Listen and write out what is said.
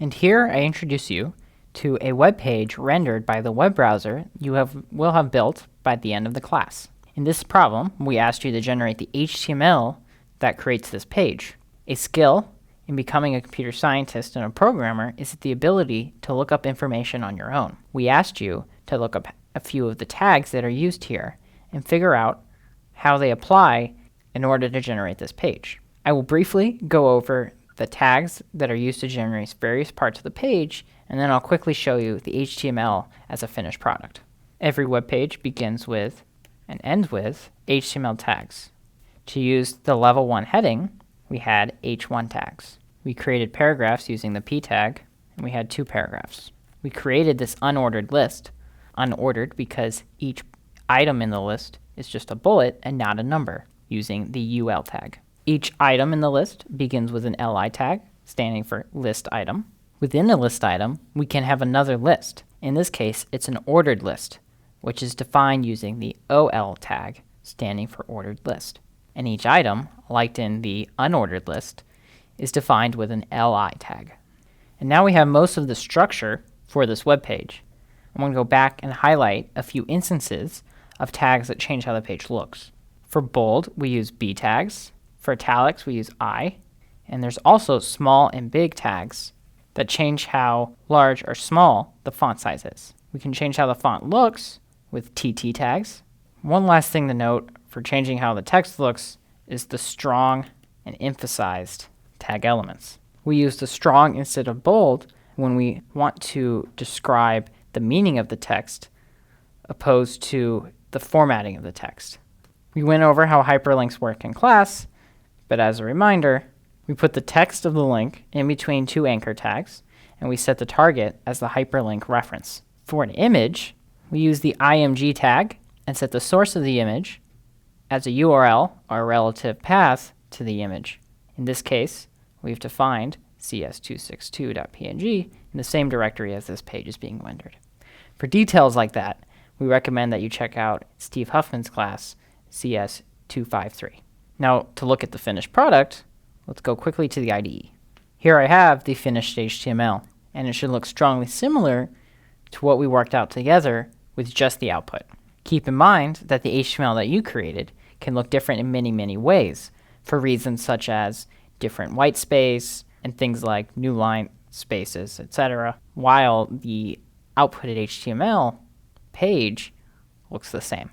And here I introduce you to a web page rendered by the web browser you will have built by the end of the class. In this problem, we asked you to generate the HTML that creates this page. A skill in becoming a computer scientist and a programmer is the ability to look up information on your own. We asked you to look up a few of the tags that are used here and figure out how they apply in order to generate this page. I will briefly go over the tags that are used to generate various parts of the page, and then I'll quickly show you the HTML as a finished product. Every web page begins with and ends with HTML tags. To use the level 1 heading, we had H1 tags. We created paragraphs using the P tag, and we had 2 paragraphs. We created this unordered list, unordered because each item in the list is just a bullet and not a number, using the UL tag. Each item in the list begins with an LI tag, standing for list item. Within a list item, we can have another list. In this case, it's an ordered list, which is defined using the OL tag, standing for ordered list. And each item, like in the unordered list, is defined with an LI tag. And now we have most of the structure for this web page. I'm going to go back and highlight a few instances of tags that change how the page looks. For bold, we use B tags. For italics, we use I. And there's also small and big tags that change how large or small the font size is. We can change how the font looks with TT tags. One last thing to note for changing how the text looks is the strong and emphasized tag elements. We use the strong instead of bold when we want to describe the meaning of the text opposed to the formatting of the text. We went over how hyperlinks work in class, but as a reminder, we put the text of the link in between 2 anchor tags, and we set the target as the hyperlink reference. For an image, we use the IMG tag and set the source of the image as a URL or a relative path to the image. In this case, we've defined cs262.png in the same directory as this page is being rendered. For details like that, we recommend that you check out Steve Huffman's class, CS253. Now, to look at the finished product, let's go quickly to the IDE. Here I have the finished HTML, and it should look strongly similar to what we worked out together with just the output. Keep in mind that the HTML that you created can look different in many, many ways for reasons such as different white space and things like new line spaces, etc., while the outputted HTML page looks the same.